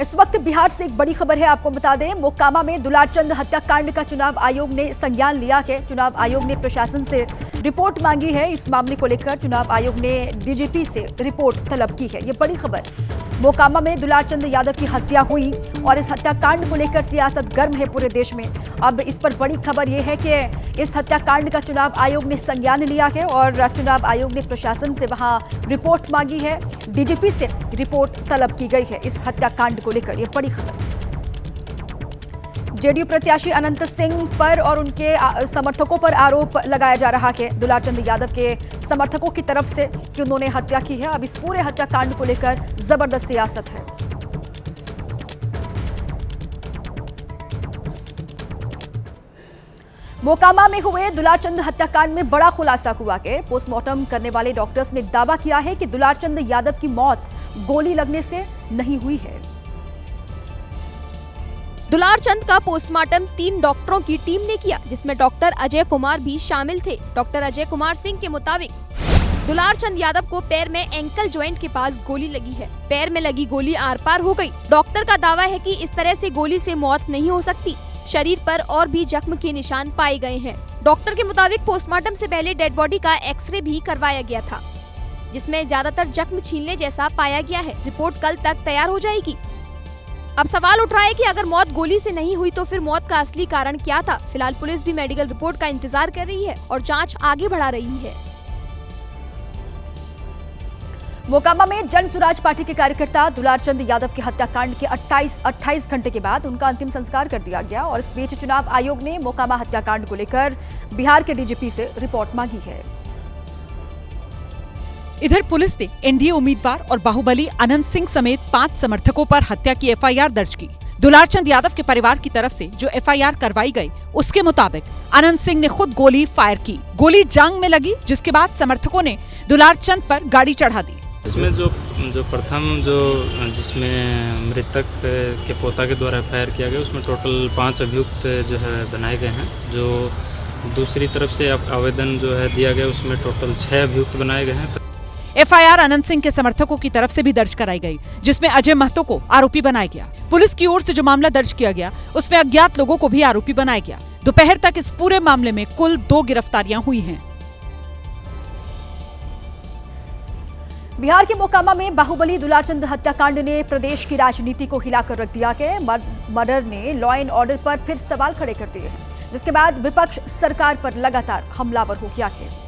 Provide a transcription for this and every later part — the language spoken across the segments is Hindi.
इस वक्त बिहार से एक बड़ी खबर है, आपको बता दें मोकामा में दुलारचंद हत्याकांड का चुनाव आयोग ने संज्ञान लिया है। चुनाव आयोग ने प्रशासन से रिपोर्ट मांगी है। इस मामले को लेकर चुनाव आयोग ने डीजीपी से रिपोर्ट तलब की है। ये बड़ी खबर, मोकामा में दुलारचंद यादव की हत्या हुई और इस हत्याकांड को लेकर सियासत गर्म है पूरे देश में। अब इस पर बड़ी खबर यह है कि इस हत्याकांड का चुनाव आयोग ने संज्ञान लिया है और चुनाव आयोग ने प्रशासन से वहां रिपोर्ट मांगी है। डीजीपी से रिपोर्ट तलब की गई है इस हत्याकांड को लेकर। यह बड़ी खबर। जेडीयू प्रत्याशी अनंत सिंह पर और उनके समर्थकों पर आरोप लगाया जा रहा है, दुलारचंद यादव के समर्थकों की तरफ से, कि उन्होंने हत्या की है। अब इस पूरे हत्याकांड को लेकर जबरदस्त सियासत है। मोकामा में हुए दुलारचंद हत्याकांड में बड़ा खुलासा हुआ कि पोस्टमार्टम करने वाले डॉक्टर्स ने दावा किया है कि दुलारचंद यादव की मौत गोली लगने से नहीं हुई है। दुलारचंद का पोस्टमार्टम 3 डॉक्टरों की टीम ने किया, जिसमें डॉक्टर अजय कुमार भी शामिल थे। डॉक्टर अजय कुमार सिंह के मुताबिक दुलारचंद यादव को पैर में एंकल जॉइंट के पास गोली लगी है। पैर में लगी गोली आर पार हो गई। डॉक्टर का दावा है कि इस तरह से गोली से मौत नहीं हो सकती। शरीर पर और भी जख्म के निशान पाए गए हैं। डॉक्टर के मुताबिक पोस्टमार्टम से पहले डेड बॉडी का एक्सरे भी करवाया गया था, जिसमें ज्यादातर जख्म छीलने जैसा पाया गया है। रिपोर्ट कल तक तैयार हो जाएगी। अब सवाल उठ रहा है कि अगर मौत गोली से नहीं हुई तो फिर मौत का असली कारण क्या था। फिलहाल पुलिस भी मेडिकल रिपोर्ट का इंतजार कर रही है और जांच आगे बढ़ा रही है। मोकामा में जन स्वराज पार्टी के कार्यकर्ता दुलारचंद यादव के हत्याकांड के 28 घंटे के बाद उनका अंतिम संस्कार कर दिया गया और इस बीच चुनाव आयोग ने मोकामा हत्याकांड को लेकर बिहार के डीजीपी से रिपोर्ट मांगी है। इधर पुलिस ने एनडीए उम्मीदवार और बाहुबली अनंत सिंह समेत 5 समर्थकों पर हत्या की एफआईआर दर्ज की। दुलारचंद यादव के परिवार की तरफ से जो एफआईआर करवाई गई, उसके मुताबिक अनंत सिंह ने खुद गोली फायर की। गोली जांघ में लगी, जिसके बाद समर्थकों ने दुलारचंद पर गाड़ी चढ़ा दी। इसमें जो प्रथम जिसमें मृतक के पोता के द्वारा एफआईआर किया गया, उसमें टोटल 5 अभियुक्त जो है बनाए गए हैं। जो दूसरी तरफ से आवेदन जो है दिया गया, उसमें टोटल 6 अभियुक्त बनाए गए हैं। एफआईआर अनंत सिंह के समर्थकों की तरफ से भी दर्ज कराई गई, जिसमें अजय महतो को आरोपी बनाया गया। पुलिस की ओर से जो मामला दर्ज किया गया, उसमें अज्ञात लोगों को भी आरोपी बनाया गया। दोपहर तक इस पूरे मामले में कुल 2 गिरफ्तारियां हुई हैं। बिहार के मोकामा में बाहुबली दुलारचंद हत्याकांड ने प्रदेश की राजनीति को हिलाकर रख दिया है। मर्डर ने लॉ एंड ऑर्डर पर फिर सवाल खड़े कर दिए हैं, जिसके बाद विपक्ष सरकार पर लगातार हमलावर हो गया है।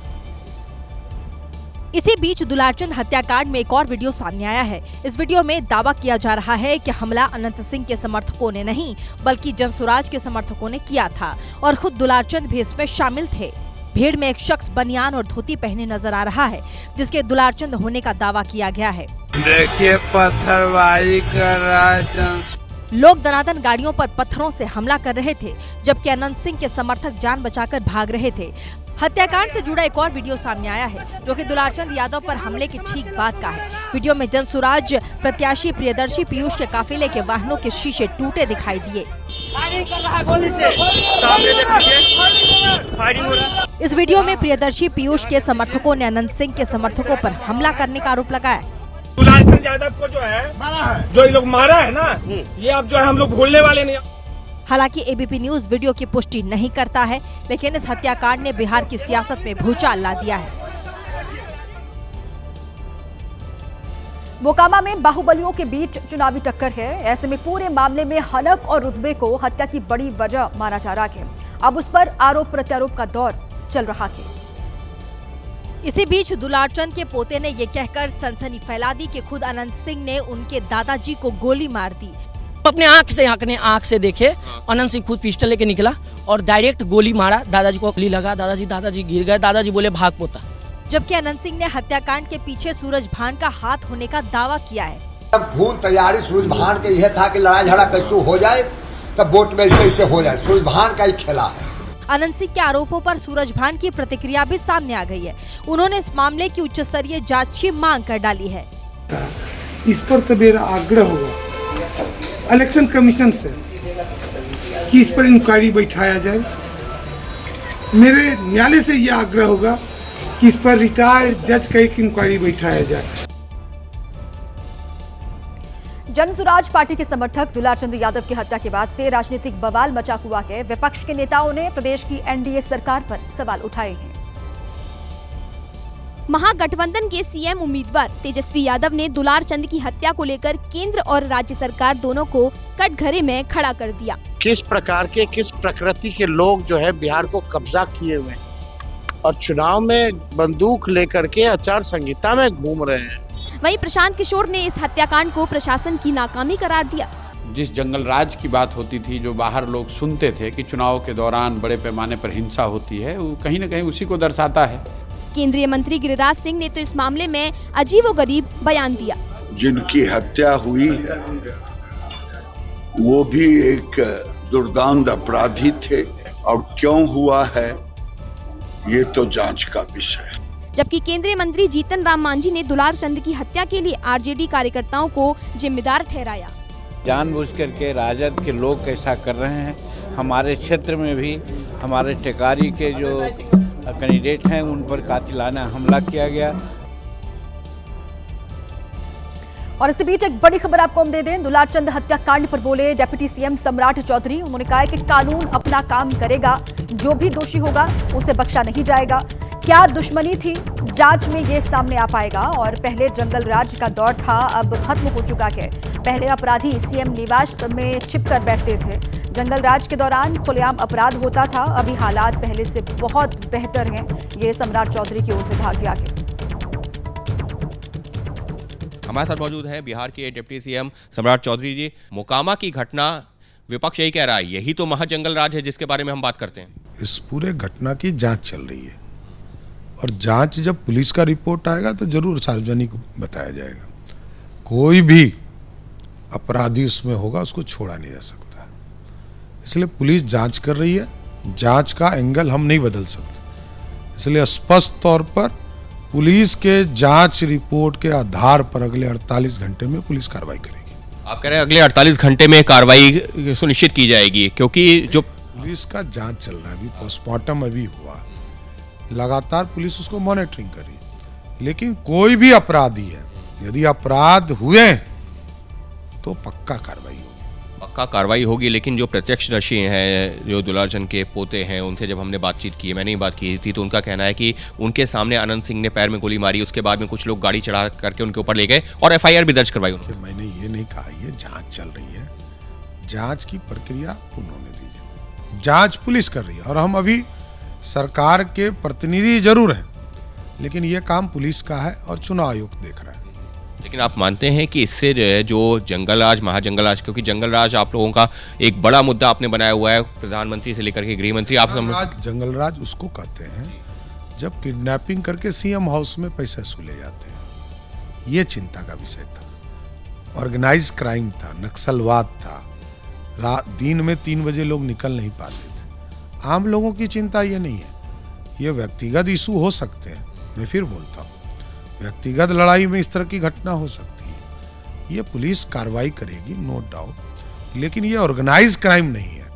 इसी बीच दुलारचंद हत्याकांड में एक और वीडियो सामने आया है। इस वीडियो में दावा किया जा रहा है कि हमला अनंत सिंह के समर्थकों ने नहीं, बल्कि जन स्वराज के समर्थकों ने किया था और खुद दुलारचंद भी इसमें शामिल थे। भीड़ में एक शख्स बनियान और धोती पहने नजर आ रहा है, जिसके दुलारचंद होने का दावा किया गया है। देखिए पत्थरबाजी कर रहा है। लोग दनादन गाड़ियों पर पत्थरों से हमला कर रहे थे, जबकि अनंत सिंह के समर्थक जान बचाकर भाग रहे थे। हत्याकांड से जुड़ा एक और वीडियो सामने आया है, जो कि दुलारचंद यादव पर हमले की ठीक बात का है। वीडियो में जन स्वराज प्रत्याशी प्रियदर्शी पीयूष के काफिले के वाहनों के शीशे टूटे दिखाई दिए। इस वीडियो में प्रियदर्शी पीयूष के समर्थकों ने अनंत सिंह के समर्थकों पर हमला करने का आरोप लगाया। दुलारचंद यादव को जो है, जो ये लोग मारा है ना, ये अब जो है हम लोग भूलने वाले नहीं। हालांकि एबीपी न्यूज वीडियो की पुष्टि नहीं करता है, लेकिन इस हत्याकांड ने बिहार की सियासत में भूचाल ला दिया है। मोकामा में बाहुबलियों के बीच चुनावी टक्कर है। ऐसे में पूरे मामले में हनक और रुतबे को हत्या की बड़ी वजह माना जा रहा है। अब उस पर आरोप प्रत्यारोप का दौर चल रहा है। इसी बीच दुलारचंद के पोते ने ये कहकर सनसनी फैला दी कि खुद अनंत सिंह ने उनके दादाजी को गोली मार दी। अपने आंख से देखे, अनंत सिंह खुद पिस्टल लेके निकला और डायरेक्ट गोली मारा। दादाजी को गोली लगा, दादाजी गिर गए। दादाजी बोले भाग पोता। जबकि अनंत सिंह ने हत्याकांड के पीछे सूरज भान का हाथ होने का दावा किया है। तब फूल तैयारी सूरज भान के यह था कि लड़ाई झगड़ा कैसे हो जाए, तब वोट में ऐसे हो जाए। सूरज भान का ही खेला है। अनंत सिंह के आरोपों पर सूरज भान की प्रतिक्रिया भी सामने आ गई है। उन्होंने इस मामले की उच्च स्तरीय जांच की मांग कर डाली है। इस पर तो मेरा आग्रह होगा इलेक्शन कमीशन से कि इस पर इंक्वायरी बैठाया जाए। मेरे न्यायालय से यह आग्रह होगा कि इस पर रिटायर्ड जज का एक इंक्वायरी बैठाया जाए। जनसुराज पार्टी के समर्थक दुलारचंद यादव की हत्या के बाद से राजनीतिक बवाल मचा हुआ है। विपक्ष के नेताओं ने प्रदेश की एनडीए सरकार पर सवाल उठाए हैं। महागठबंधन के सीएम उम्मीदवार तेजस्वी यादव ने दुलारचंद की हत्या को लेकर केंद्र और राज्य सरकार दोनों को कटघरे में खड़ा कर दिया। किस प्रकार के, किस प्रकृति के लोग जो है बिहार को कब्जा किए हुए हैं और चुनाव में बंदूक लेकर के आचार संहिता में घूम रहे हैं। वहीं प्रशांत किशोर ने इस हत्याकांड को प्रशासन की नाकामी करार दिया। जिस जंगल राज की बात होती थी, जो बाहर लोग सुनते थे कि चुनाव के दौरान बड़े पैमाने पर हिंसा होती है, वो कहीं न कहीं उसी को दर्शाता है। केंद्रीय मंत्री गिरिराज सिंह ने तो इस मामले में अजीबोगरीब बयान दिया। जिनकी हत्या हुई है वो भी एक दुर्दांत अपराधी थे और क्यों हुआ है ये तो जांच का विषय है। जबकि केंद्रीय मंत्री जीतन राम मांझी ने दुलारचंद की हत्या के लिए आरजेडी कार्यकर्ताओं को जिम्मेदार ठहराया। जानबूझ करके राजद के लोग ऐसा कर रहे हैं। हमारे क्षेत्र में भी हमारे टेकारी के जो कैंडिडेट हैं उन पर कातिलाना हमला किया गया। और इसी बीच एक बड़ी खबर आपको हम दे दें। दुलारचंद हत्याकांड पर बोले डिप्टी सीएम सम्राट चौधरी। उन्होंने कहा है कि कानून अपना काम करेगा, जो भी दोषी होगा उसे बख्शा नहीं जाएगा। क्या दुश्मनी थी, जांच में ये सामने आ पाएगा। और पहले जंगल राज का दौर था, अब खत्म हो चुका है। पहले अपराधी सीएम निवास में छिपकर बैठते थे। जंगल राज के दौरान खुलेआम अपराध होता था। अभी हालात पहले से बहुत बेहतर हैं। ये सम्राट चौधरी की ओर से कहा गया है। हमारे साथ मौजूद हैं बिहार के डिप्टी सीएम सम्राट चौधरी जी। मोकामा की घटना, विपक्ष यही कह रहा है, यही तो महाजंगल राज है जिसके बारे में हम बात करते हैं। इस पूरे घटना की जांच चल रही है और जांच जब पुलिस का रिपोर्ट आएगा तो जरूर सार्वजनिक बताया जाएगा। कोई भी अपराधी उसमें होगा, उसको छोड़ा नहीं जा सकता है। इसलिए पुलिस जांच कर रही है। जांच का एंगल हम नहीं बदल सकते। इसलिए स्पष्ट तौर पर पुलिस के जांच रिपोर्ट के आधार पर अगले 48 घंटे में पुलिस कार्रवाई करेगी। आप कह रहे हैं अगले 48 घंटे में कार्रवाई सुनिश्चित की जाएगी, क्योंकि जो पुलिस का जांच चल रहा है, अभी पोस्टमार्टम अभी हुआ, लगातार पुलिस उसको मॉनिटरिंग कर रही है। लेकिन कोई भी अपराधी है, यदि अपराध हुए तो पक्का कार्रवाई होगी। लेकिन जो प्रत्यक्षदर्शी हैं, जो दुलारचंद के पोते हैं, उनसे जब हमने बातचीत की, मैंने ही बात की थी, तो उनका कहना है कि उनके सामने अनंत सिंह ने पैर में गोली मारी। उसके बाद में कुछ लोग गाड़ी चढ़ा करके उनके ऊपर ले गए और एफआईआर भी दर्ज करवाई उन्होंने। मैंने ये नहीं कहा, ये जांच चल रही है। जांच की प्रक्रिया पूर्ण होने दीजिए। जांच पुलिस कर रही है और हम अभी सरकार के प्रतिनिधि जरूर हैं, लेकिन ये काम पुलिस का है और चुनाव आयोग देख रहा है। लेकिन आप मानते हैं कि इससे जो है, जो जंगल राज, महाजंगल राज, क्योंकि जंगल राज आप लोगों का एक बड़ा मुद्दा आपने बनाया हुआ है, प्रधानमंत्री से लेकर के गृह मंत्री, आप जंगल राज उसको कहते हैं जब किडनैपिंग करके सीएम हाउस में पैसे वसूले जाते हैं। ये चिंता का विषय था। ऑर्गेनाइज क्राइम था, नक्सलवाद था। दिन में 3 बजे लोग निकल नहीं पाते थे। आम लोगों की चिंता ये नहीं है। ये व्यक्तिगत इशू हो सकते हैं। मैं फिर बोलता हूँ, व्यक्तिगत लड़ाई में इस तरह की घटना हो सकती है। ये पुलिस कार्रवाई करेगी, नो डाउट, लेकिन ये ऑर्गेनाइज क्राइम नहीं है।